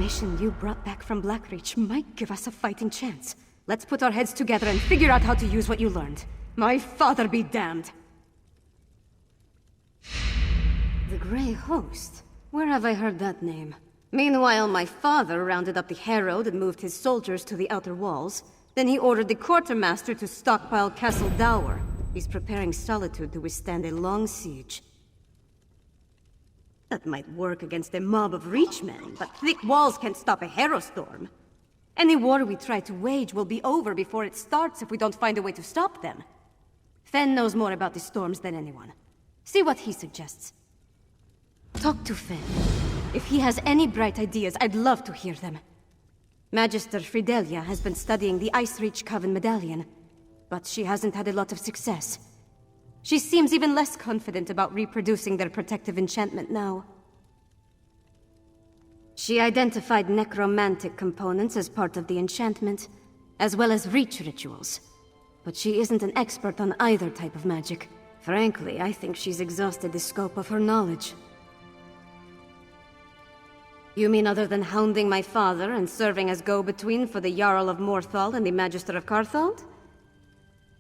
information you brought back from Blackreach might give us a fighting chance. Let's put our heads together and figure out how to use what you learned. My father be damned! The Grey Host? Where have I heard that name? Meanwhile, my father rounded up the Herald and moved his soldiers to the outer walls. Then he ordered the quartermaster to stockpile Castle Dower. He's preparing Solitude to withstand a long siege. That might work against a mob of Reachmen, but thick walls can't stop a Harrow storm. Any war we try to wage will be over before it starts if we don't find a way to stop them. Fen knows more about the storms than anyone. See what he suggests. Talk to Fen. If he has any bright ideas, I'd love to hear them. Magister Fridelia has been studying the Icereach Coven Medallion, but she hasn't had a lot of success. She seems even less confident about reproducing their protective enchantment now. She identified necromantic components as part of the enchantment, as well as reach rituals. But she isn't an expert on either type of magic. Frankly, I think she's exhausted the scope of her knowledge. You mean other than hounding my father and serving as go-between for the Jarl of Morthal and the Magister of Carthald?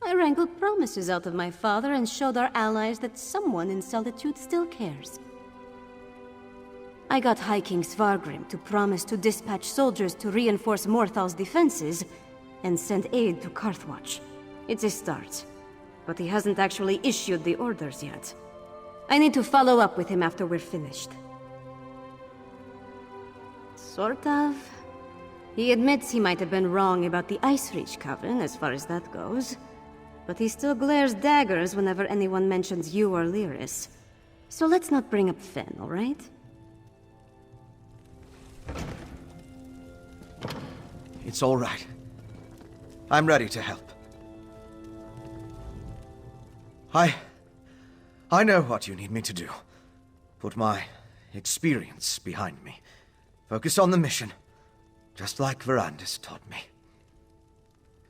I wrangled promises out of my father and showed our allies that someone in Solitude still cares. I got High King Svargrim to promise to dispatch soldiers to reinforce Morthal's defenses and send aid to Carthwatch. It's a start, but he hasn't actually issued the orders yet. I need to follow up with him after we're finished. Sort of. He admits he might have been wrong about the Icereach Coven, as far as that goes. But he still glares daggers whenever anyone mentions you or Lyris. So let's not bring up Fen, all right? It's all right. I'm ready to help. I know what you need me to do. Put my experience behind me. Focus on the mission, just like Verandis taught me.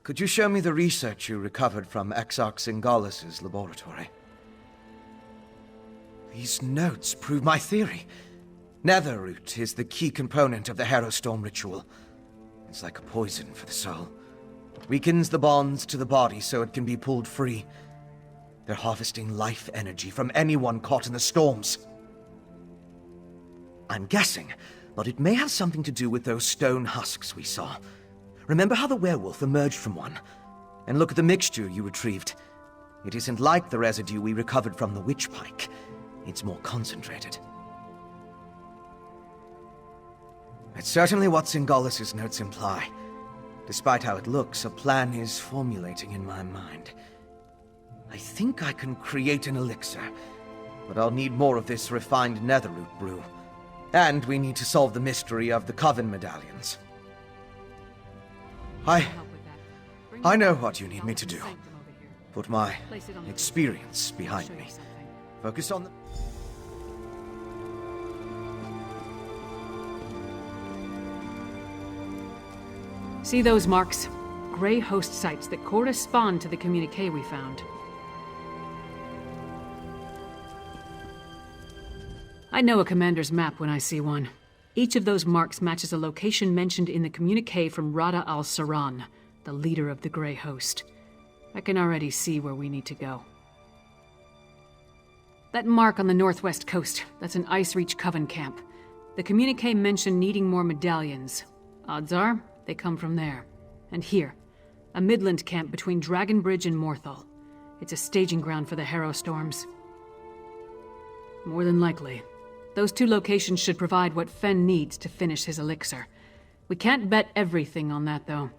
Could you show me the research you recovered from Exarch Singalis' laboratory? These notes prove my theory. Netherroot is the key component of the Harrowstorm ritual. It's like a poison for the soul. Weakens the bonds to the body so it can be pulled free. They're harvesting life energy from anyone caught in the storms. I'm guessing, but it may have something to do with those stone husks we saw. Remember how the werewolf emerged from one? And look at the mixture you retrieved. It isn't like the residue we recovered from the witch pike. It's more concentrated. It's certainly what Singalis' notes imply. Despite how it looks, a plan is formulating in my mind. I think I can create an elixir, but I'll need more of this refined netherroot brew. And we need to solve the mystery of the Coven Medallions. I know what you need me to do. Put my experience behind me. Focus on the... See those marks? Grey Host sites that correspond to the communique we found. I know a commander's map when I see one. Each of those marks matches a location mentioned in the communique from Rada al-Saran, the leader of the Grey Host. I can already see where we need to go. That mark on the northwest coast, that's an Icereach Coven camp. The communique mentioned needing more medallions. Odds are, they come from there. And here, a midland camp between Dragonbridge and Morthal. It's a staging ground for the Harrow storms. More than likely. Those two locations should provide what Fen needs to finish his elixir. We can't bet everything on that, though.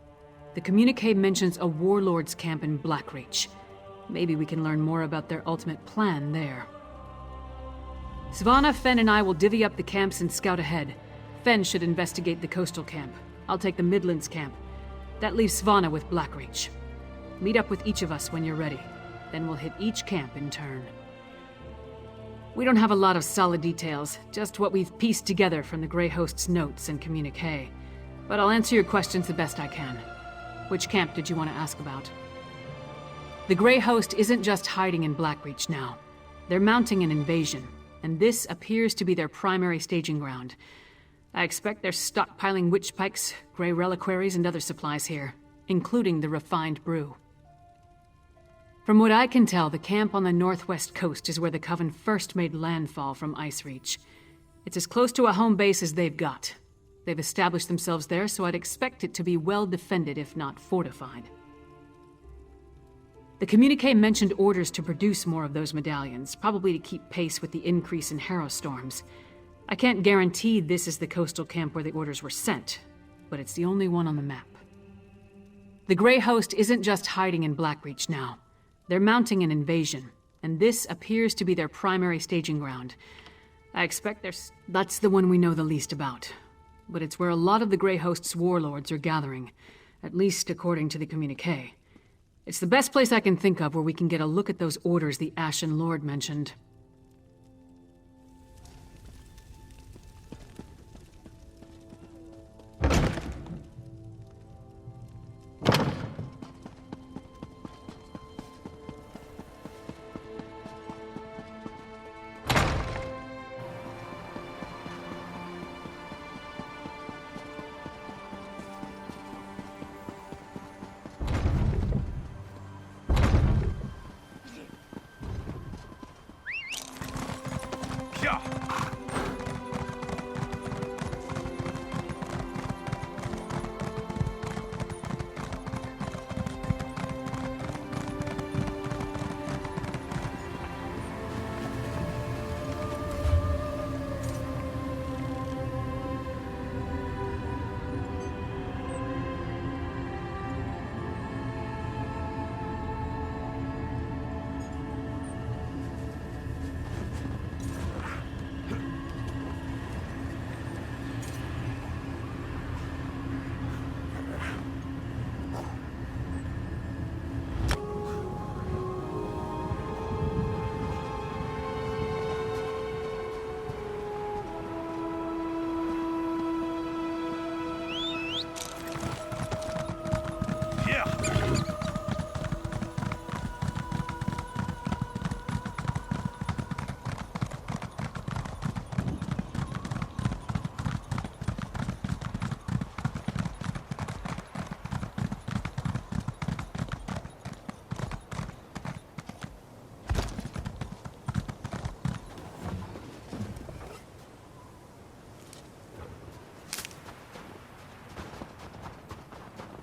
The communique mentions a warlord's camp in Blackreach. Maybe we can learn more about their ultimate plan there. Svana, Fen, and I will divvy up the camps and scout ahead. Fen should investigate the coastal camp. I'll take the Midlands camp. That leaves Svana with Blackreach. Meet up with each of us when you're ready. Then we'll hit each camp in turn. We don't have a lot of solid details, just what we've pieced together from the Grey Host's notes and communique. But I'll answer your questions the best I can. Which camp did you want to ask about? The Grey Host isn't just hiding in Blackreach now. They're mounting an invasion, and this appears to be their primary staging ground. I expect they're stockpiling witch pikes, grey reliquaries, and other supplies here, including the refined brew. From what I can tell, the camp on the northwest coast is where the Coven first made landfall from Icereach. It's as close to a home base as they've got. They've established themselves there, so I'd expect it to be well defended, if not fortified. The communique mentioned orders to produce more of those medallions, probably to keep pace with the increase in harrow storms. I can't guarantee this is the coastal camp where the orders were sent, but it's the only one on the map. The Grey Host isn't just hiding in Blackreach now. They're mounting an invasion, and this appears to be their primary staging ground. I expect that's the one we know the least about. But it's where a lot of the Grey Host's warlords are gathering, at least according to the communique. It's the best place I can think of where we can get a look at those orders the Ashen Lord mentioned.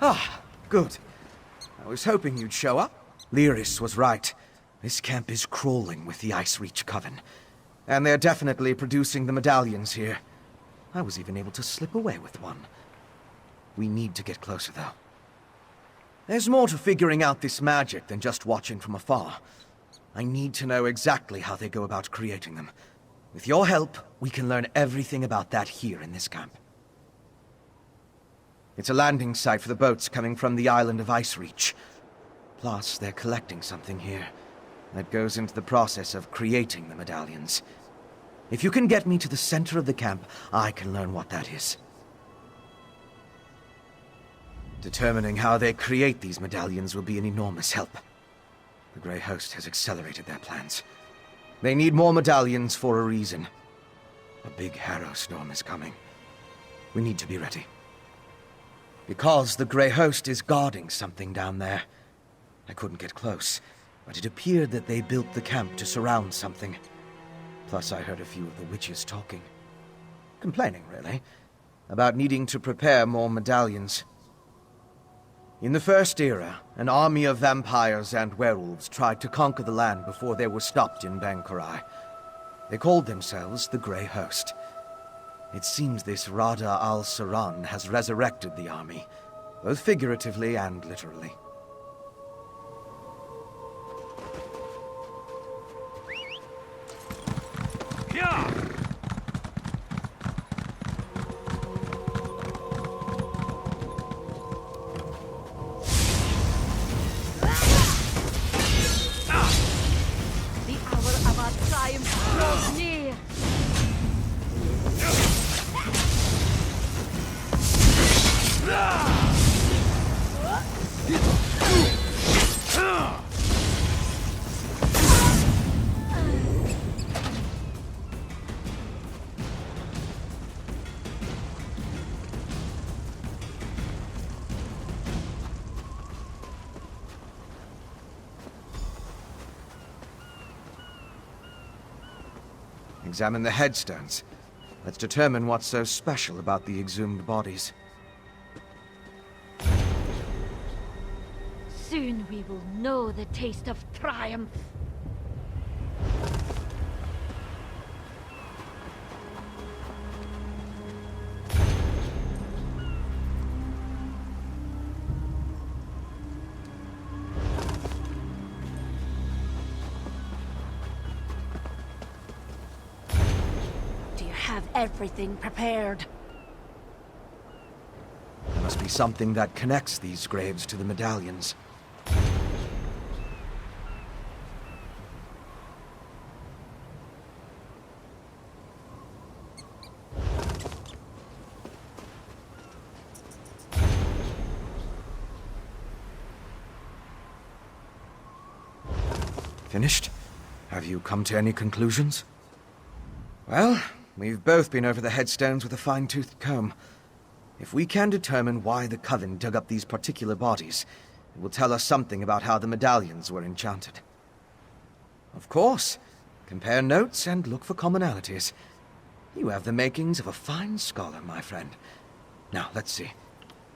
Ah, good. I was hoping you'd show up. Lyris was right. This camp is crawling with the Icereach Coven. And they're definitely producing the medallions here. I was even able to slip away with one. We need to get closer, though. There's more to figuring out this magic than just watching from afar. I need to know exactly how they go about creating them. With your help, we can learn everything about that here in this camp. It's a landing site for the boats coming from the island of Icereach. Plus, they're collecting something here that goes into the process of creating the medallions. If you can get me to the center of the camp, I can learn what that is. Determining how they create these medallions will be an enormous help. The Grey Host has accelerated their plans. They need more medallions for a reason. A big harrow storm is coming. We need to be ready. Because the Grey Host is guarding something down there. I couldn't get close, but it appeared that they built the camp to surround something. Plus, I heard a few of the witches talking. Complaining, really, about needing to prepare more medallions. In the First Era, an army of vampires and werewolves tried to conquer the land before they were stopped in Bankurai. They called themselves the Grey Host. It seems this Rada al-Saran has resurrected the army, both figuratively and literally. The hour of our triumph draws near. examine the headstones. Let's determine what's so special about the exhumed bodies. Soon we will know the taste of triumph. Do you have everything prepared? There must be something that connects these graves to the medallions. Finished? Have you come to any conclusions? Well, we've both been over the headstones with a fine-toothed comb. If we can determine why the Coven dug up these particular bodies, it will tell us something about how the medallions were enchanted. Of course, compare notes and look for commonalities. You have the makings of a fine scholar, my friend. Now, let's see.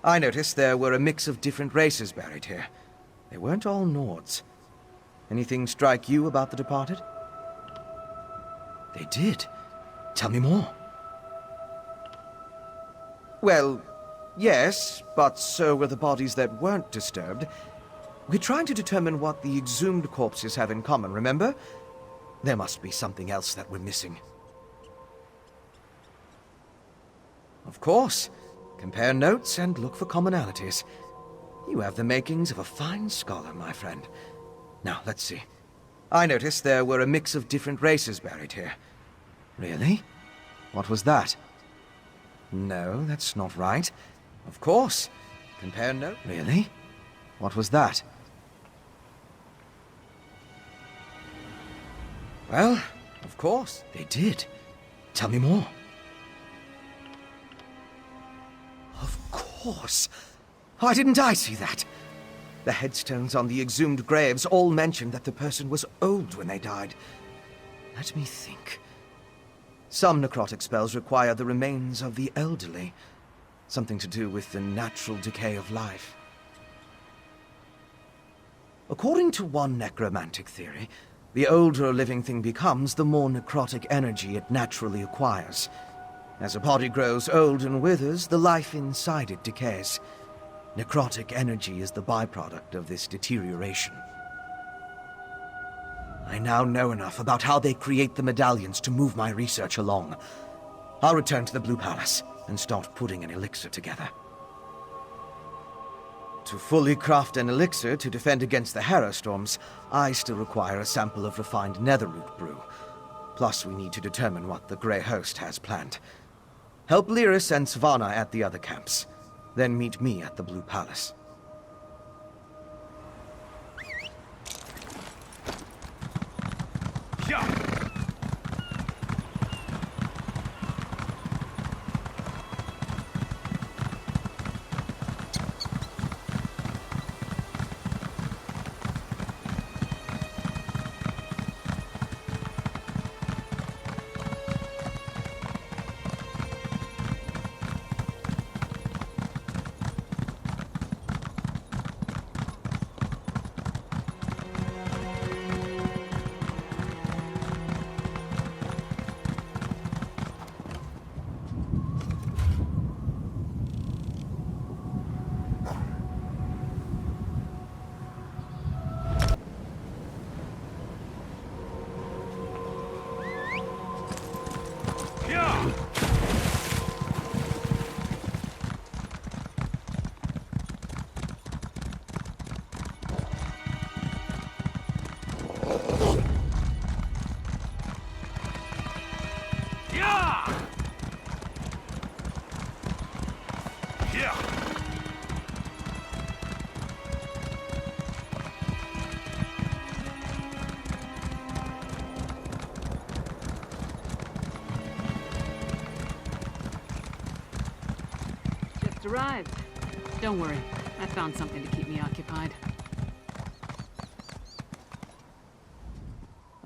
I noticed there were a mix of different races buried here. They weren't all Nords. Anything strike you about the departed? They did. Tell me more. Well, yes, but so were the bodies that weren't disturbed. We're trying to determine what the exhumed corpses have in common, remember? There must be something else that we're missing. Of course. Compare notes and look for commonalities. You have the makings of a fine scholar, my friend. Now, let's see. I noticed there were a mix of different races buried here. Really? What was that? No, that's not right. Of course. Compare notes. Really? What was that? Well, of course, they did. Tell me more. Of course. Why didn't I see that? The headstones on the exhumed graves all mentioned that the person was old when they died. Let me think. Some necrotic spells require the remains of the elderly. Something to do with the natural decay of life. According to one necromantic theory, the older a living thing becomes, the more necrotic energy it naturally acquires. As a body grows old and withers, the life inside it decays. Necrotic energy is the byproduct of this deterioration. I now know enough about how they create the medallions to move my research along. I'll return to the Blue Palace and start putting an elixir together. To fully craft an elixir to defend against the Harrowstorms, I still require a sample of refined netherroot brew. Plus, we need to determine what the Grey Host has planned. Help Lyris and Svana at the other camps. Then meet me at the Blue Palace. Arrived. Don't worry, I found something to keep me occupied.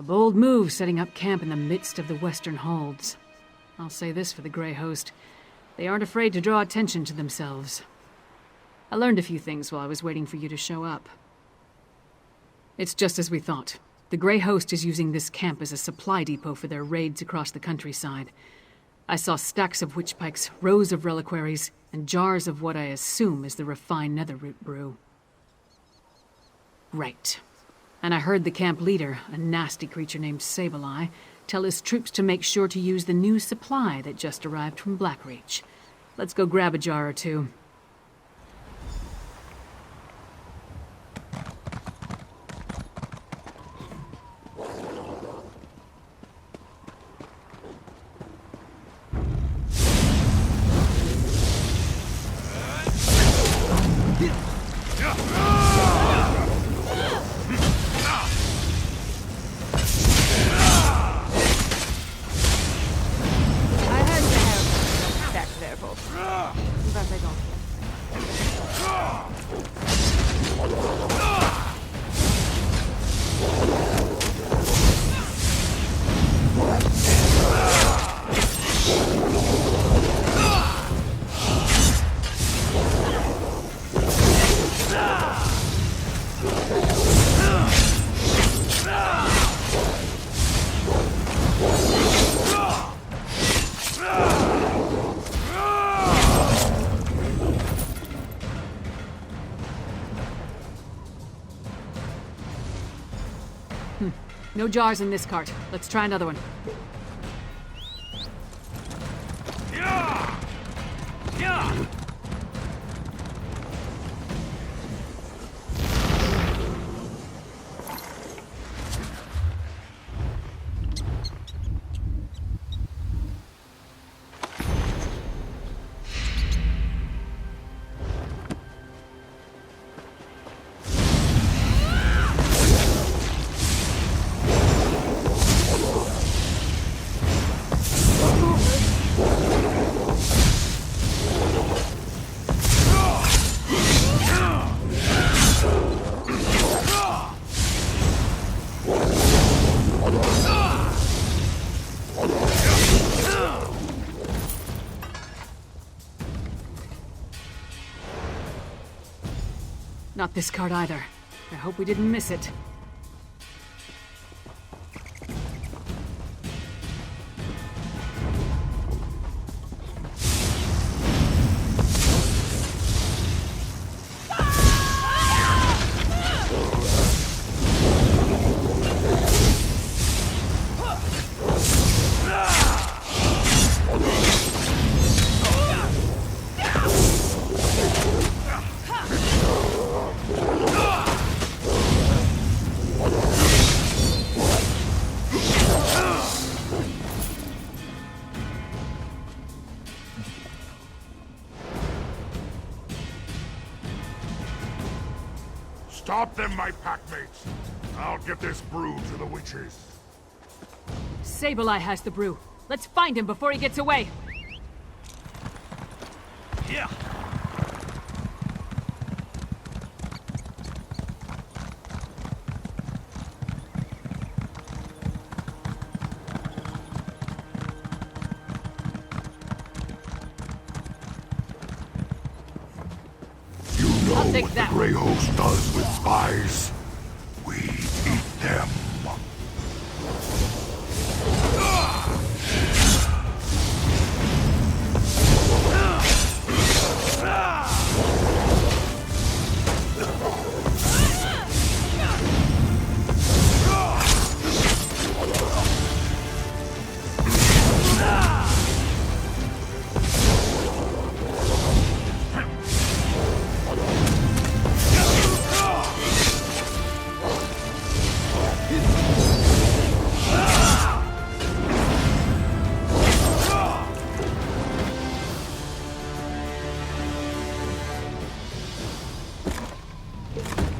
A bold move setting up camp in the midst of the Western Holds. I'll say this for the Grey Host. They aren't afraid to draw attention to themselves. I learned a few things while I was waiting for you to show up. It's just as we thought. The Grey Host is using this camp as a supply depot for their raids across the countryside. I saw stacks of witch pikes, rows of reliquaries, and jars of what I assume is the refined netherroot brew. Right. And I heard the camp leader, a nasty creature named Sableye, tell his troops to make sure to use the new supply that just arrived from Blackreach. Let's go grab a jar or two. No jars in this cart. Let's try another one. Not this card either. I hope we didn't miss it. Stop them, my packmates. I'll get this brew to the witches. Sableye has the brew. Let's find him before he gets away. Yeah. I'll take What that the Grey Host does with spies? We eat them.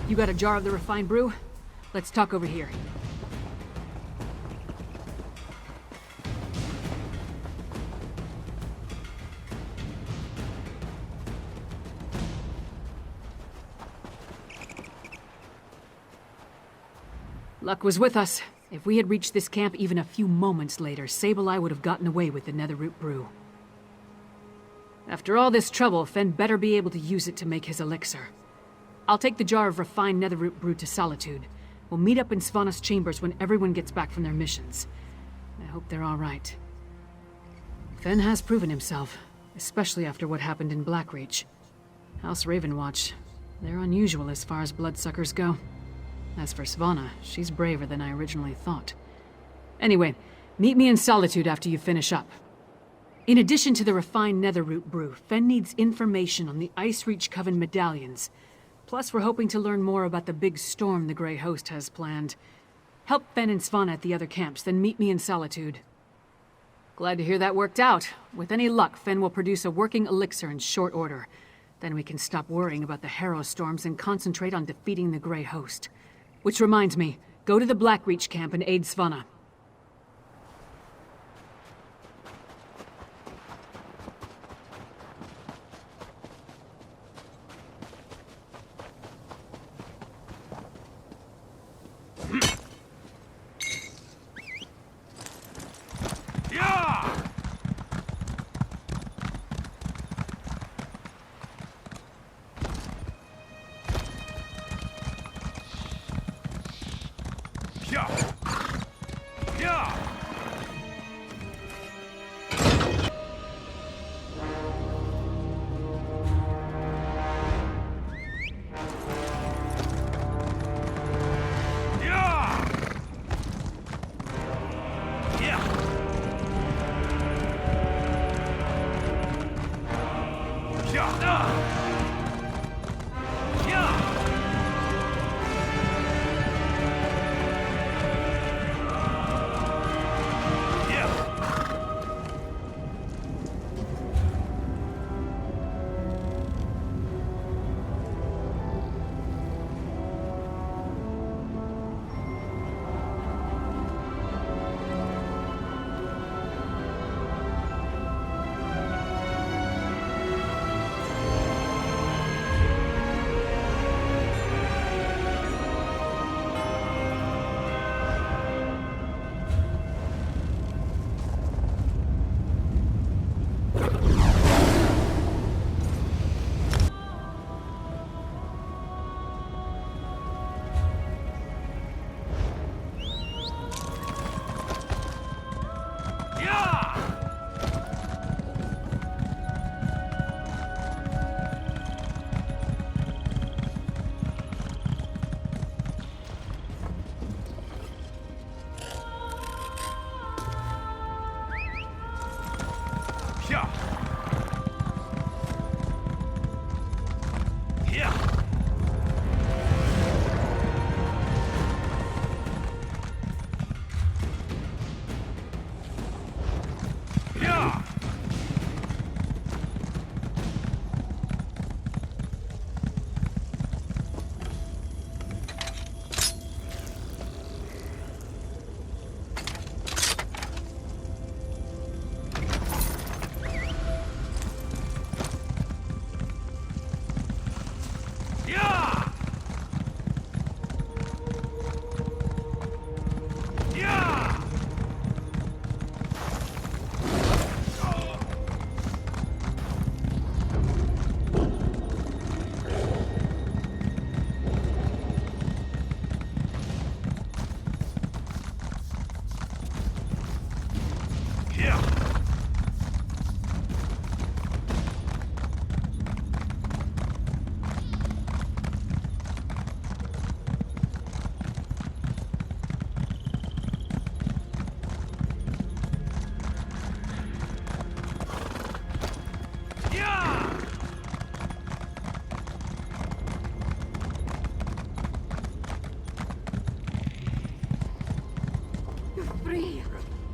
You got a jar of the refined brew? Let's talk over here. Luck was with us. If we had reached this camp even a few moments later, Sableye would have gotten away with the Netherroot brew. After all this trouble, Fen better be able to use it to make his elixir. I'll take the jar of refined Netherroot brew to Solitude. We'll meet up in Svana's chambers when everyone gets back from their missions. I hope they're all right. Fen has proven himself, especially after what happened in Blackreach. House Ravenwatch, they're unusual as far as bloodsuckers go. As for Svana, she's braver than I originally thought. Anyway, meet me in Solitude after you finish up. In addition to the refined Netherroot brew, Fen needs information on the Icereach Coven medallions. Plus, we're hoping to learn more about the big storm the Grey Host has planned. Help Fen and Svana at the other camps, then meet me in Solitude. Glad to hear that worked out. With any luck, Fen will produce a working elixir in short order. Then we can stop worrying about the Harrow storms and concentrate on defeating the Grey Host. Which reminds me, go to the Blackreach camp and aid Svana.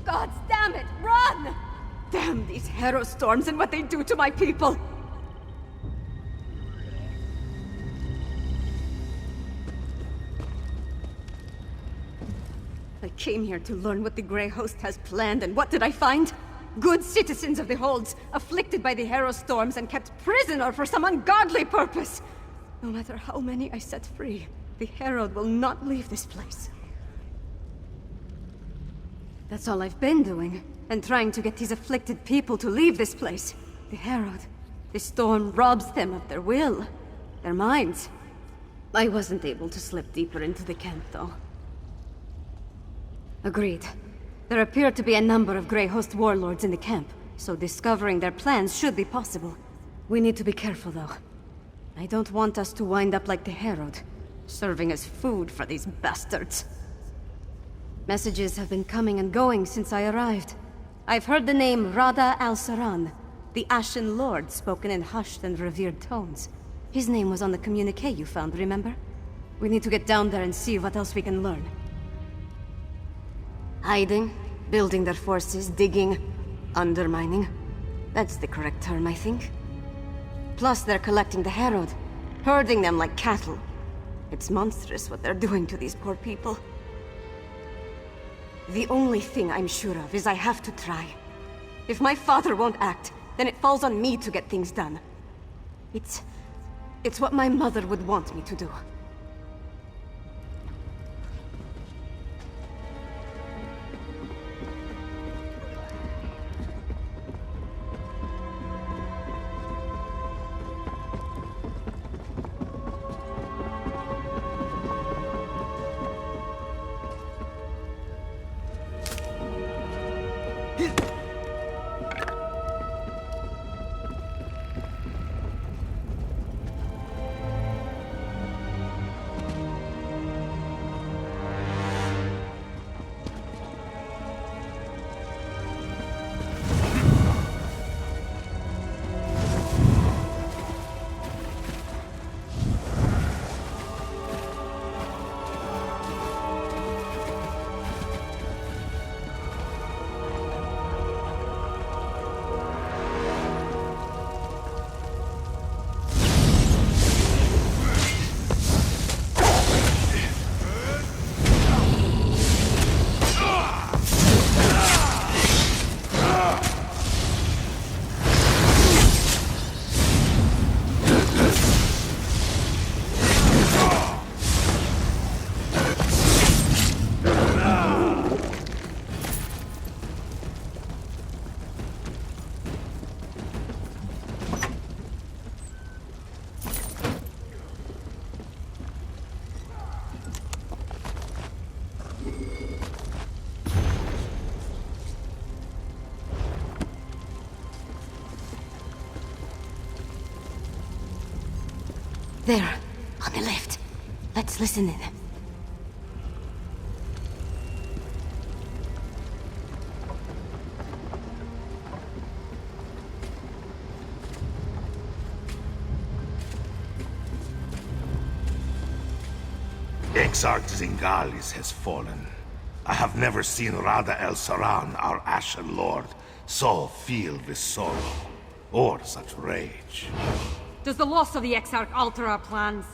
Gods damn it, run! Damn these Harrow storms and what they do to my people! I came here to learn what the Grey Host has planned, and what did I find? Good citizens of the Holds, afflicted by the Harrow storms and kept prisoner for some ungodly purpose! No matter how many I set free, the Herald will not leave this place. That's all I've been doing. And trying to get these afflicted people to leave this place. The Herald. The storm robs them of their will. Their minds. I wasn't able to slip deeper into the camp, though. Agreed. There appear to be a number of Grey Host warlords in the camp, so discovering their plans should be possible. We need to be careful, though. I don't want us to wind up like the Herald, serving as food for these bastards. Messages have been coming and going since I arrived. I've heard the name Rada al-Saran, the Ashen Lord, spoken in hushed and revered tones. His name was on the communique you found, remember? We need to get down there and see what else we can learn. Hiding, building their forces, digging, undermining. That's the correct term, I think. Plus, they're collecting the Herald, herding them like cattle. It's monstrous what they're doing to these poor people. The only thing I'm sure of is I have to try. If my father won't act, then it falls on me to get things done. It's what my mother would want me to do. There, on the left. Let's listen in. Exarch Zingalis has fallen. I have never seen Rada el-Saran, our Ashen Lord, so filled with sorrow, or such rage. Does the loss of the Exarch alter our plans?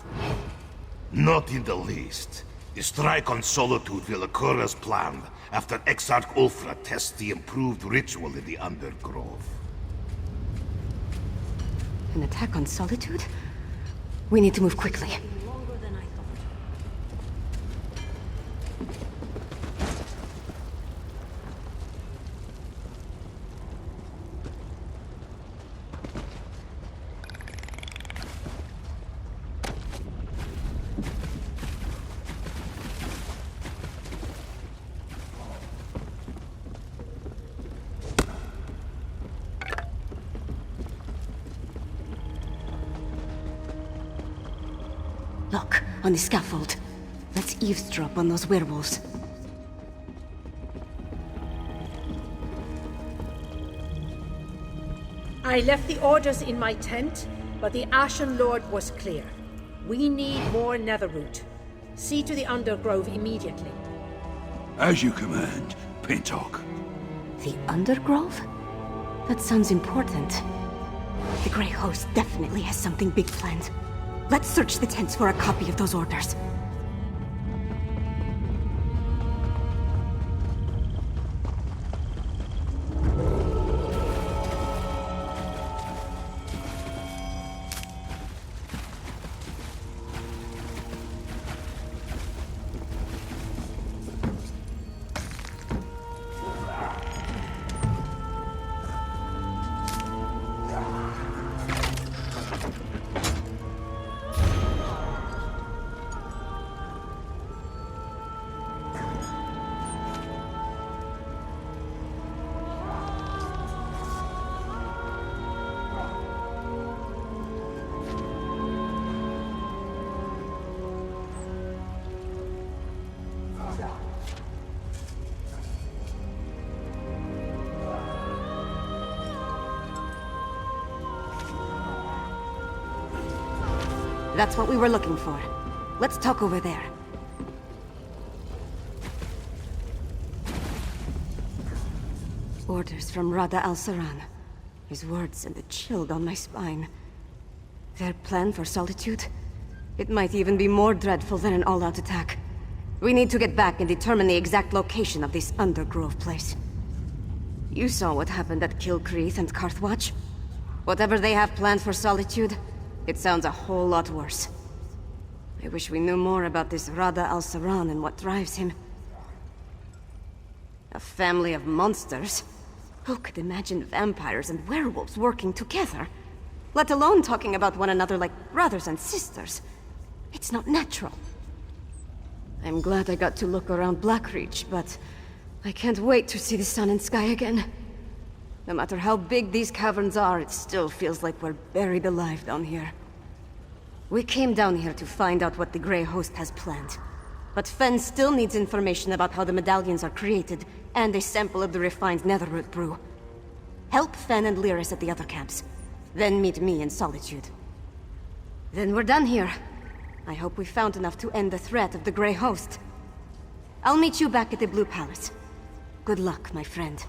Not in the least. The strike on Solitude will occur as planned after Exarch Ulfra tests the improved ritual in the Undergrove. An attack on Solitude? We need to move quickly. Look, on the scaffold. Let's eavesdrop on those werewolves. I left the orders in my tent, but the Ashen Lord was clear. We need more netherroot. See to the Undergrove immediately. As you command, Pintock. The Undergrove? That sounds important. The Grey Host definitely has something big planned. Let's search the tents for a copy of those orders. That's what we were looking for. Let's talk over there. Orders from Rada al-Saran. His words sent a chill down my spine. Their plan for Solitude? It might even be more dreadful than an all-out attack. We need to get back and determine the exact location of this Undergrove place. You saw what happened at Kilcreath and Carthwatch. Whatever they have planned for Solitude, it sounds a whole lot worse. I wish we knew more about this Rada al-Saran and what drives him. A family of monsters? Who could imagine vampires and werewolves working together? Let alone talking about one another like brothers and sisters. It's not natural. I'm glad I got to look around Blackreach, but I can't wait to see the sun and sky again. No matter how big these caverns are, it still feels like we're buried alive down here. We came down here to find out what the Grey Host has planned. But Fen still needs information about how the medallions are created, and a sample of the refined netherroot brew. Help Fen and Lyris at the other camps. Then meet me in Solitude. Then we're done here. I hope we found enough to end the threat of the Grey Host. I'll meet you back at the Blue Palace. Good luck, my friend.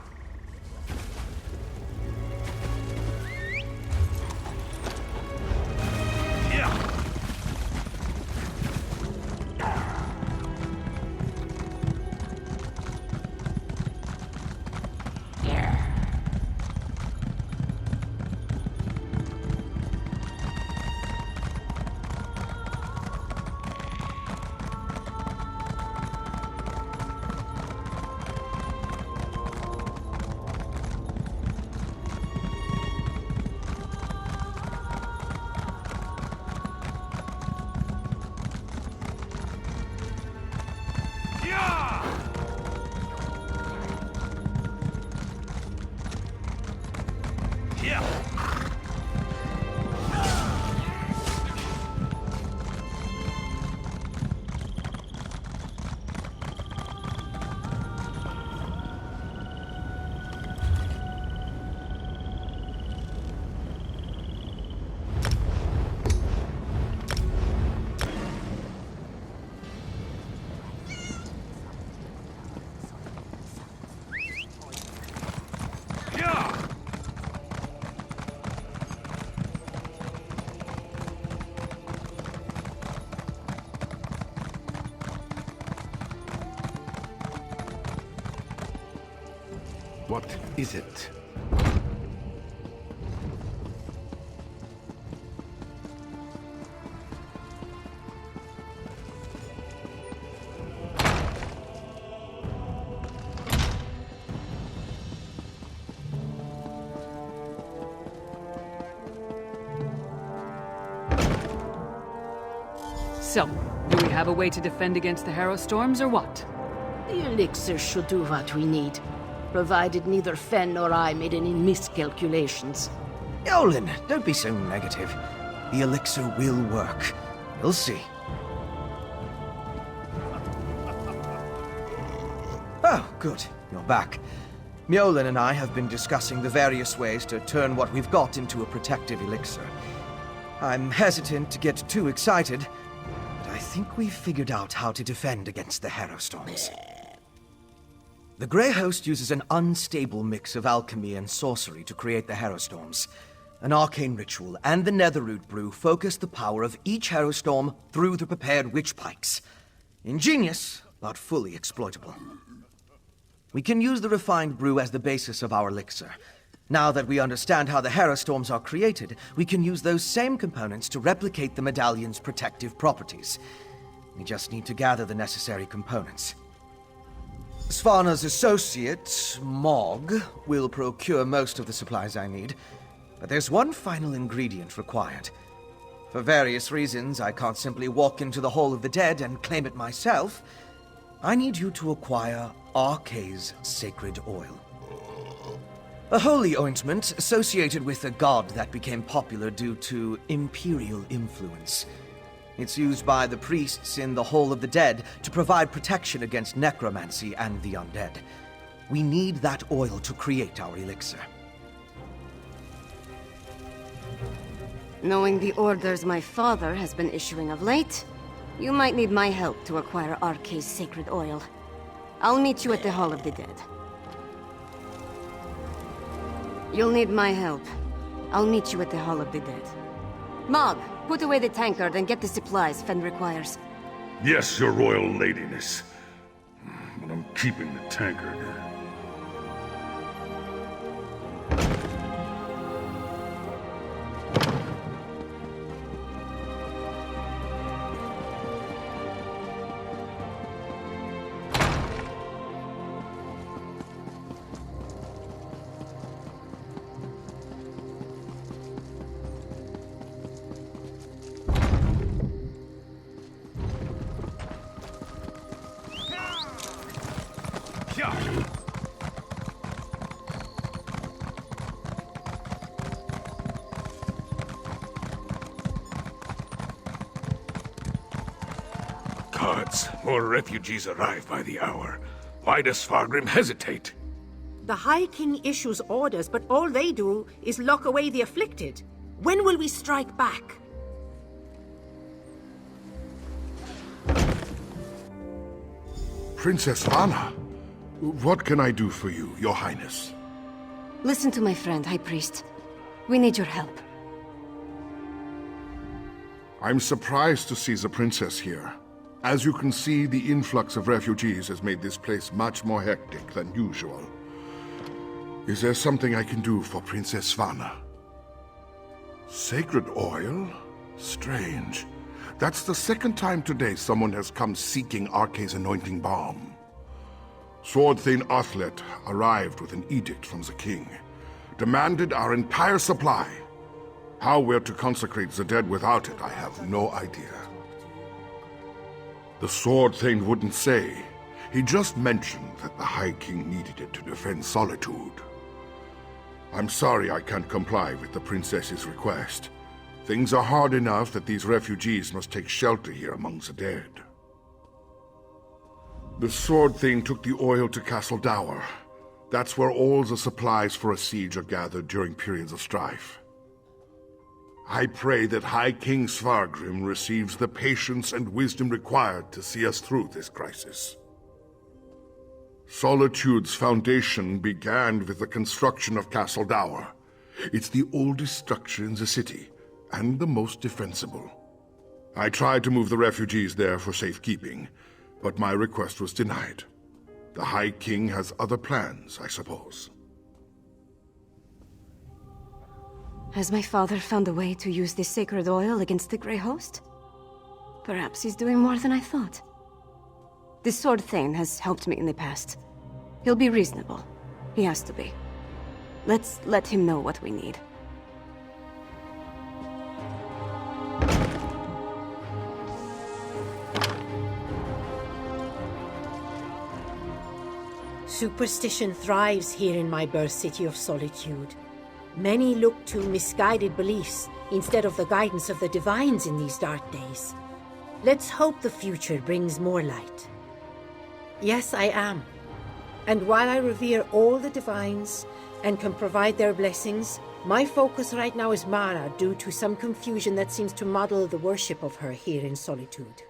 What is it? So, do we have a way to defend against the Harrow Storms, or what? The elixir should do what we need, provided neither Fen nor I made any miscalculations. Yolen, don't be so negative. The elixir will work. You'll see. Oh, good. You're back. Mjolnir and I have been discussing the various ways to turn what we've got into a protective elixir. I'm hesitant to get too excited, but I think we've figured out how to defend against the Harrow Storms. The Grey Host uses an unstable mix of alchemy and sorcery to create the Harrow Storms. An arcane ritual and the Netherroot brew focus the power of each Harrow Storm through the prepared witch pikes. Ingenious, but fully exploitable. We can use the refined brew as the basis of our elixir. Now that we understand how the Harrow Storms are created, we can use those same components to replicate the medallion's protective properties. We just need to gather the necessary components. Svana's associate, Mog, will procure most of the supplies I need, but there's one final ingredient required. For various reasons, I can't simply walk into the Hall of the Dead and claim it myself. I need you to acquire Arkay's sacred oil. A holy ointment associated with a god that became popular due to imperial influence. It's used by the priests in the Hall of the Dead to provide protection against necromancy and the undead. We need that oil to create our elixir. Knowing the orders my father has been issuing of late, you might need my help to acquire Arkay's sacred oil. I'll meet you at the Hall of the Dead. You'll need my help. I'll meet you at the Hall of the Dead. Mog, put away the tankard and get the supplies Fen requires. Yes, your royal ladiness. But I'm keeping the tankard. Gods, more refugees arrive by the hour. Why does Svargrim hesitate? The High King issues orders, but all they do is lock away the afflicted. When will we strike back? Princess Svana, what can I do for you, your highness? Listen to my friend, High Priest. We need your help. I'm surprised to see the princess here. As you can see, the influx of refugees has made this place much more hectic than usual. Is there something I can do for Princess Svana? Sacred oil? Strange. That's the second time today someone has come seeking Arkay's anointing balm. Sword Thane Athlet arrived with an edict from the king. Demanded our entire supply. How we're to consecrate the dead without it, I have no idea. The Sword Thane wouldn't say. He just mentioned that the High King needed it to defend Solitude. I'm sorry I can't comply with the princess's request. Things are hard enough that these refugees must take shelter here among the dead. The Sword Thane took the oil to Castle Dower. That's where all the supplies for a siege are gathered during periods of strife. I pray that High King Svargrim receives the patience and wisdom required to see us through this crisis. Solitude's foundation began with the construction of Castle Dower. It's the oldest structure in the city, and the most defensible. I tried to move the refugees there for safekeeping, but my request was denied. The High King has other plans, I suppose. Has my father found a way to use this sacred oil against the Grey Host? Perhaps he's doing more than I thought. The Sword Thane has helped me in the past. He'll be reasonable. He has to be. Let's let him know what we need. Superstition thrives here in my birth city of Solitude. Many look to misguided beliefs instead of the guidance of the divines in these dark days. Let's hope the future brings more light. Yes, I am. And while I revere all the divines and can provide their blessings, my focus right now is Mara due to some confusion that seems to muddle the worship of her here in Solitude.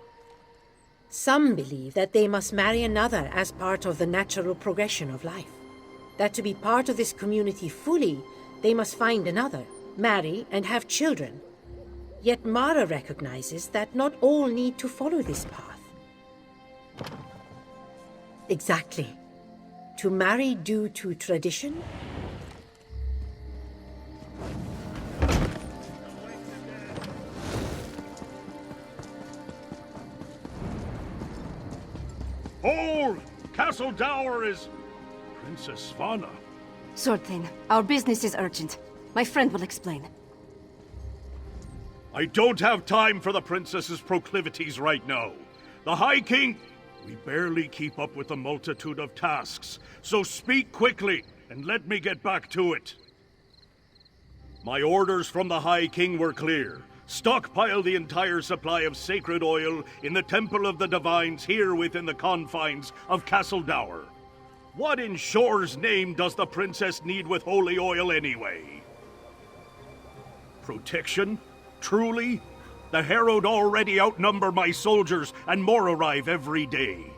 Some believe that they must marry another as part of the natural progression of life. That to be part of this community fully, they must find another, marry, and have children. Yet Mara recognizes that not all need to follow this path. Exactly. To marry due to tradition? Hold! Castle Dower is... Princess Svana. Sword Thane, our business is urgent. My friend will explain. I don't have time for the princess's proclivities right now. The High King... We barely keep up with the multitude of tasks, so speak quickly and let me get back to it. My orders from the High King were clear. Stockpile the entire supply of sacred oil in the Temple of the Divines here within the confines of Castle Dower. What in Shore's name does the princess need with holy oil anyway? Protection? Truly? The Herald already outnumber my soldiers, and more arrive every day.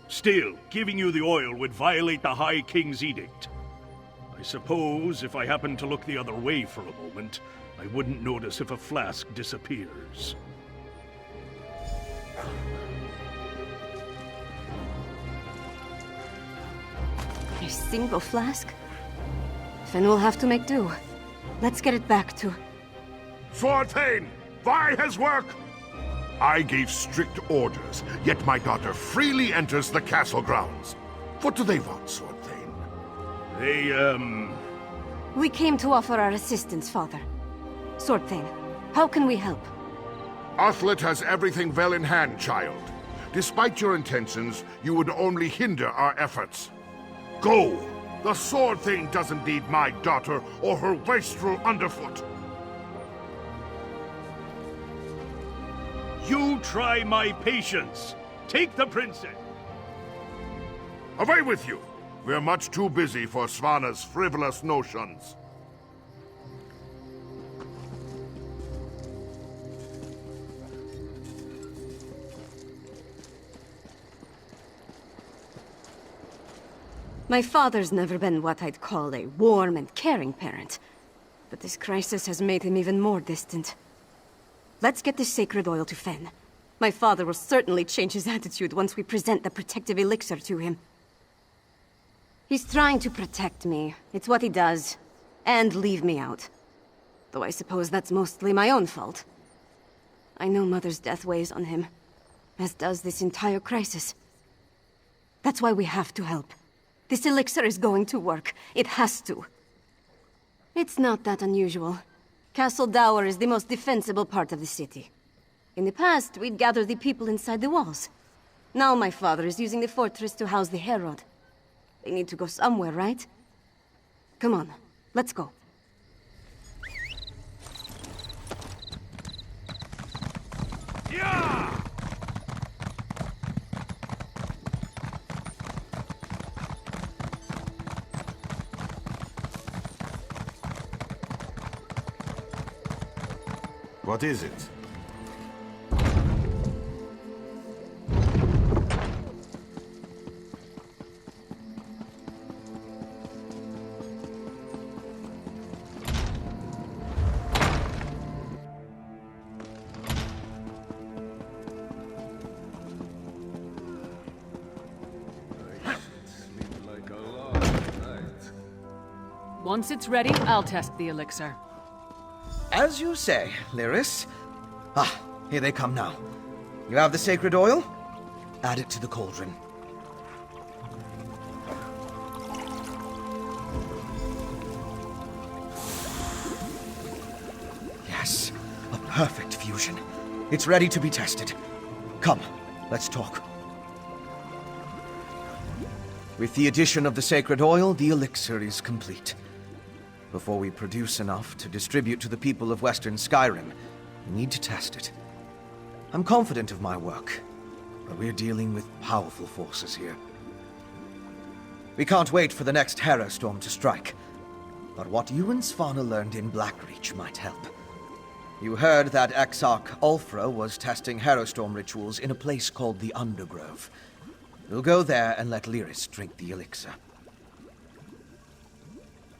Still, giving you the oil would violate the High King's edict. I suppose if I happened to look the other way for a moment, I wouldn't notice if a flask disappears. A single flask? Fenn will have to make do. Let's get it back to... Swordthane, why his work? I gave strict orders, yet my daughter freely enters the castle grounds. What do they want, Swordthane? They, We came to offer our assistance, Father. Swordthane, how can we help? Athlet has everything well in hand, child. Despite your intentions, you would only hinder our efforts. Go! The Swordthane doesn't need my daughter or her wastrel underfoot. You try my patience. Take the princess. Away with you! We're much too busy for Svana's frivolous notions. My father's never been what I'd call a warm and caring parent. But this crisis has made him even more distant. Let's get this sacred oil to Fenn. My father will certainly change his attitude once we present the protective elixir to him. He's trying to protect me. It's what he does. And leave me out. Though I suppose that's mostly my own fault. I know Mother's death weighs on him. As does this entire crisis. That's why we have to help. This elixir is going to work. It has to. It's not that unusual. Castle Dower is the most defensible part of the city. In the past, we'd gather the people inside the walls. Now my father is using the fortress to house the Herald. They need to go somewhere, right? Come on, let's go. Yeah! What is it? Once it's ready, I'll test the elixir. As you say, Lyris. Ah, here they come now. You have the sacred oil? Add it to the cauldron. Yes, a perfect fusion. It's ready to be tested. Come, let's talk. With the addition of the sacred oil, the elixir is complete. Before we produce enough to distribute to the people of Western Skyrim, we need to test it. I'm confident of my work, but we're dealing with powerful forces here. We can't wait for the next Harrow storm to strike, but what you and Svana learned in Blackreach might help. You heard that Exarch Ulfra was testing Harrowstorm rituals in a place called the Undergrove. We'll go there and let Lyris drink the elixir.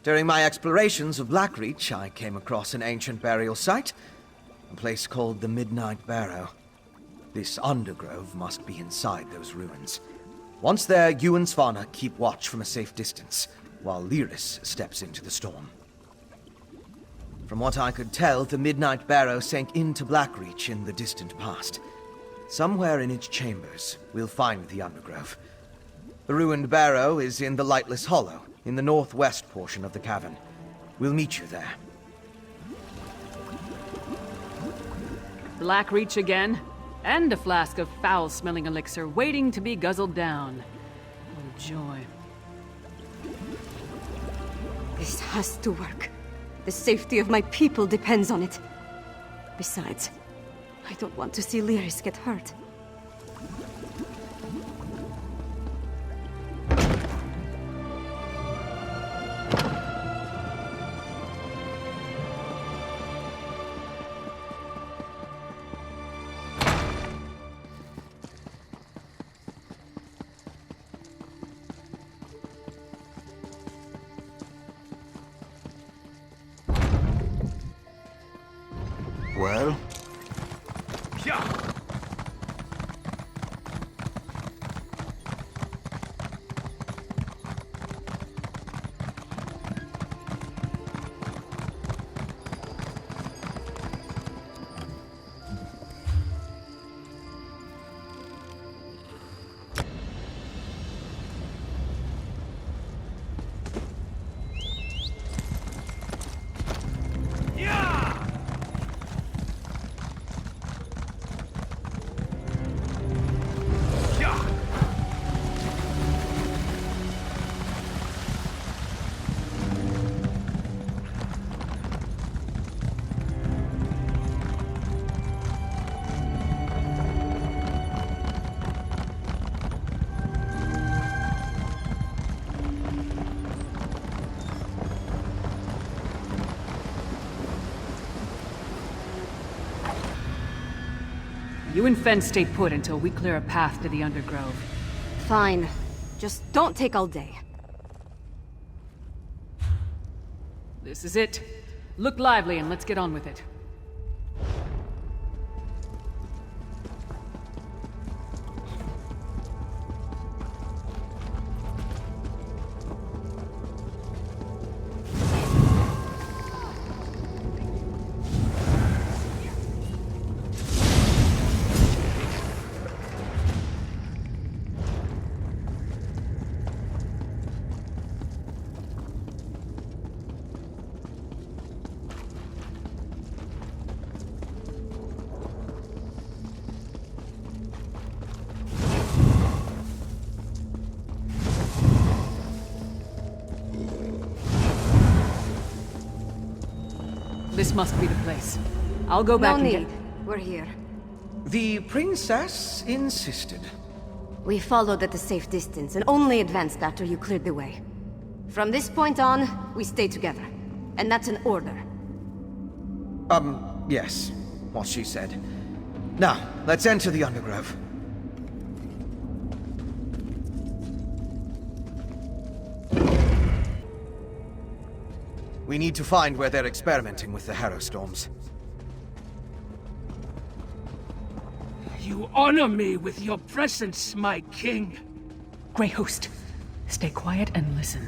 During my explorations of Blackreach, I came across an ancient burial site, a place called the Midnight Barrow. This Undergrove must be inside those ruins. Once there, you and Svana keep watch from a safe distance, while Lyris steps into the storm. From what I could tell, the Midnight Barrow sank into Blackreach in the distant past. Somewhere in its chambers, we'll find the Undergrove. The Ruined Barrow is in the Lightless Hollow, in the northwest portion of the cavern. We'll meet you there. Blackreach again, and a flask of foul-smelling elixir waiting to be guzzled down. Oh, joy. This has to work. The safety of my people depends on it. Besides, I don't want to see Lyris get hurt. well? You and Fen stay put until we clear a path to the Undergrove. Fine. Just don't take all day. This is it. Look lively and let's get on with it. This must be the place. I'll go back and get... We're here. The princess insisted. We followed at a safe distance and only advanced after you cleared the way. From this point on, we stay together. And that's an order. Yes. What she said. Now, let's enter the Undergrove. We need to find where they're experimenting with the Harrow Storms. You honor me with your presence, my king. Grey Host, stay quiet and listen.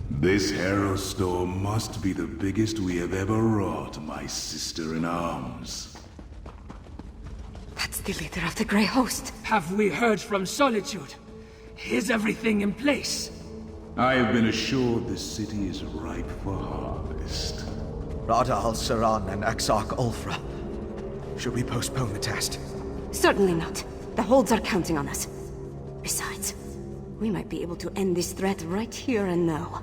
This Harrow Storm must be the biggest we have ever wrought, my sister-in-arms. That's the leader of the Grey Host. Have we heard from Solitude? Is everything in place? I have been assured this city is ripe for harvest. Rada al-Saran and Exarch Ulfra. Should we postpone the test? Certainly not. The holds are counting on us. Besides, we might be able to end this threat right here and now.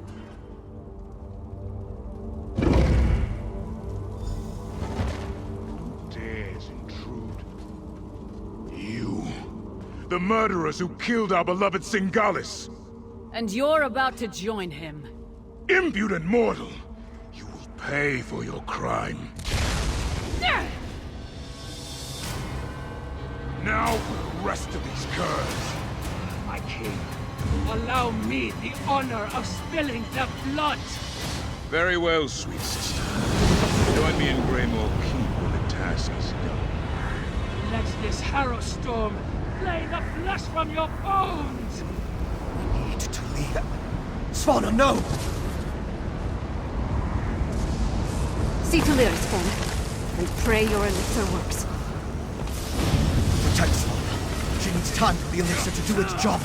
Dares intrude. You, the murderers who killed our beloved Singalis. And you're about to join him. Impudent mortal! You will pay for your crime. Now for the rest of these curs. My king, allow me the honor of spilling their blood. Very well, sweet sister. Join me in Greymoor Keep when the task is done. Let this Harrow Storm flay the flesh from your bones! We need to leave. Svana, no! See to Lyris, Fen, and pray your elixir works. Protect Svana. She needs time for the elixir to do its job.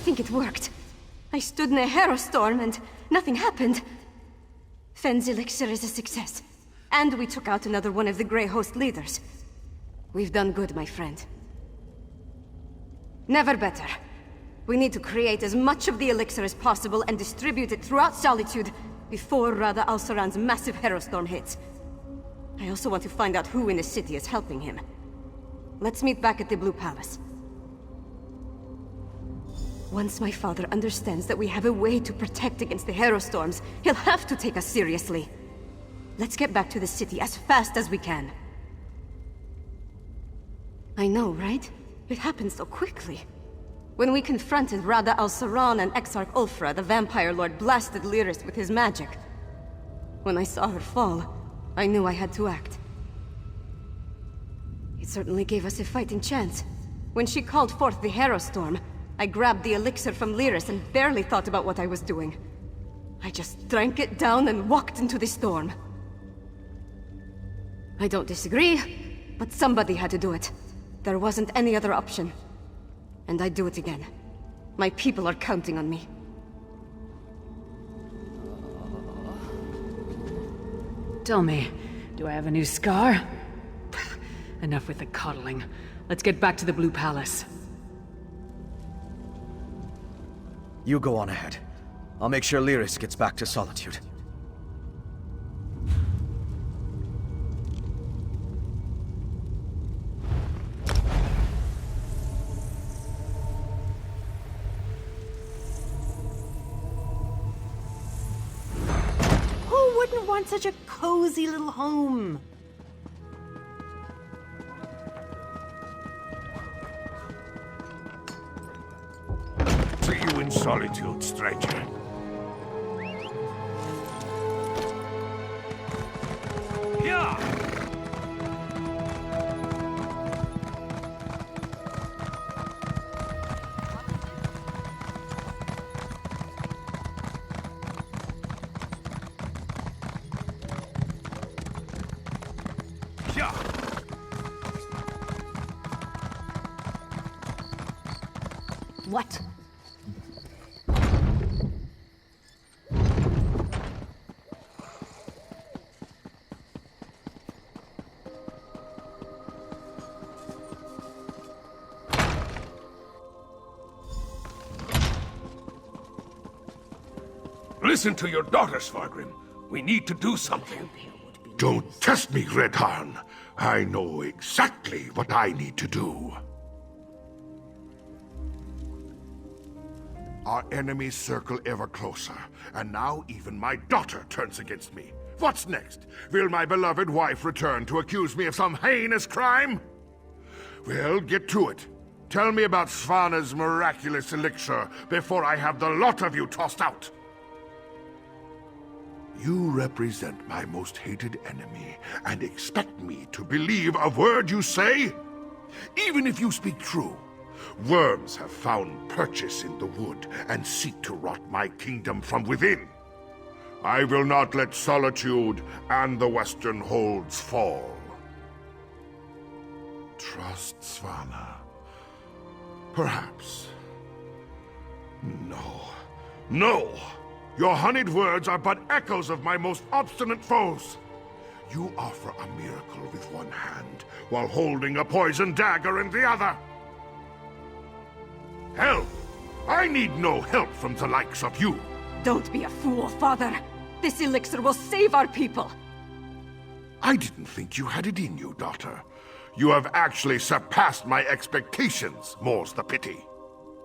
think it worked. I stood in a harrow storm and nothing happened. Fenn's elixir is a success. And we took out another one of the Grey Host leaders. We've done good, my friend. Never better. We need to create as much of the elixir as possible and distribute it throughout Solitude before Rada al-Saran's massive harrow storm hits. I also want to find out who in the city is helping him. Let's meet back at the Blue Palace. Once my father understands that we have a way to protect against the harrow storms, he'll have to take us seriously. Let's get back to the city as fast as we can. I know, right? It happened so quickly. When we confronted Rada al-Saran and Exarch Ulfra, the Vampire Lord blasted Lyris with his magic. When I saw her fall, I knew I had to act. It certainly gave us a fighting chance. When she called forth the harrow storm, I grabbed the elixir from Lyris and barely thought about what I was doing. I just drank it down and walked into the storm. I don't disagree, but somebody had to do it. There wasn't any other option. And I'd do it again. My people are counting on me. Tell me, do I have a new scar? Enough with the coddling. Let's get back to the Blue Palace. You go on ahead. I'll make sure Lyris gets back to Solitude. Who wouldn't want such a cozy little home? See you in Solitude, stranger. Yeah! What? Listen to your daughter, Svargrim. We need to do something. Don't test me, Redharn. I know exactly what I need to do. Our enemies circle ever closer, and now even my daughter turns against me. What's next? Will my beloved wife return to accuse me of some heinous crime? Well, get to it. Tell me about Svana's miraculous elixir before I have the lot of you tossed out. You represent my most hated enemy, and expect me to believe a word you say? Even if you speak true, worms have found purchase in the wood and seek to rot my kingdom from within. I will not let Solitude and the Western Holds fall. Trust Svana. Perhaps. No. No! Your honeyed words are but echoes of my most obstinate foes. You offer a miracle with one hand, while holding a poison dagger in the other. Help! I need no help from the likes of you. Don't be a fool, father. This elixir will save our people. I didn't think you had it in you, daughter. You have actually surpassed my expectations, more's the pity.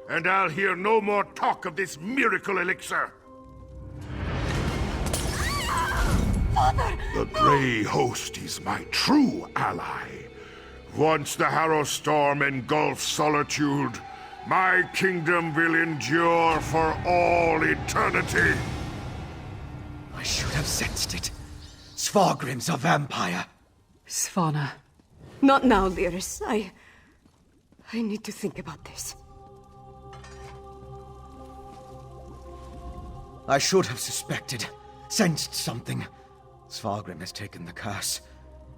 And I'll hear no more talk of this miracle elixir. Father! The Grey Host is my true ally. Once the Harrow Storm engulfs Solitude, my kingdom will endure for all eternity. I should have sensed it. Svargrim's a vampire. Svana. Not now, Lyris. I need to think about this. I should have suspected, sensed something. Svargrim has taken the curse,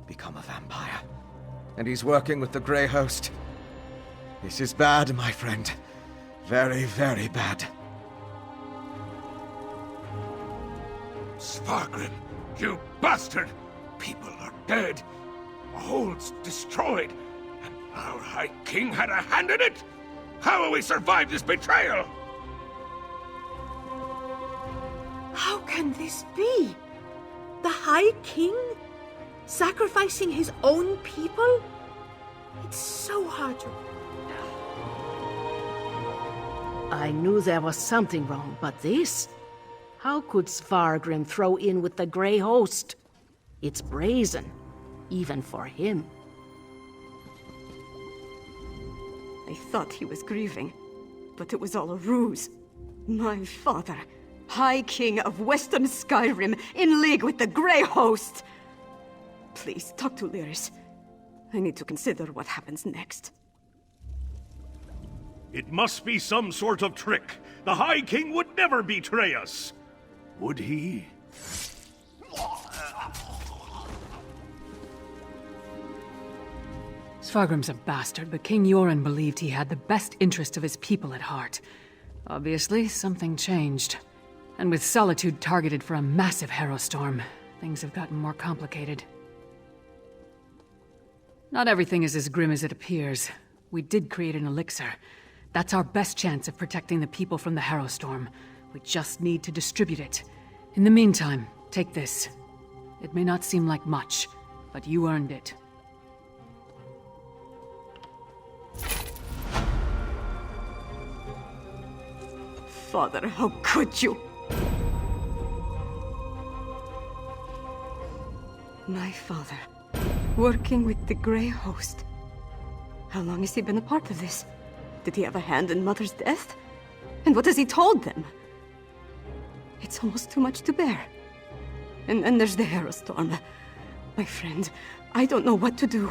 become a vampire. And he's working with the Grey Host. This is bad, my friend. Very, very bad. Svargrim, you bastard! People are dead. A hold's destroyed. And our High King had a hand in it? How will we survive this betrayal? How can this be? The High King? Sacrificing his own people? It's so hard to... I knew there was something wrong, but this? How could Svargrim throw in with the Grey Host? It's brazen, even for him. I thought he was grieving, but it was all a ruse. My father, High King of Western Skyrim, in league with the Grey Host! Please, talk to Lyris. I need to consider what happens next. It must be some sort of trick. The High King would never betray us. Would he? Svargrim's a bastard, but King Yoren believed he had the best interest of his people at heart. Obviously, something changed. And with Solitude targeted for a massive Harrowstorm, things have gotten more complicated. Not everything is as grim as it appears. We did create an elixir. That's our best chance of protecting the people from the Harrowstorm. We just need to distribute it. In the meantime, take this. It may not seem like much, but you earned it. Father, how could you? My father, working with the Grey Host. How long has he been a part of this? Did he have a hand in Mother's death? And what has he told them? It's almost too much to bear. And there's the Harrowstorm. My friend, I don't know what to do.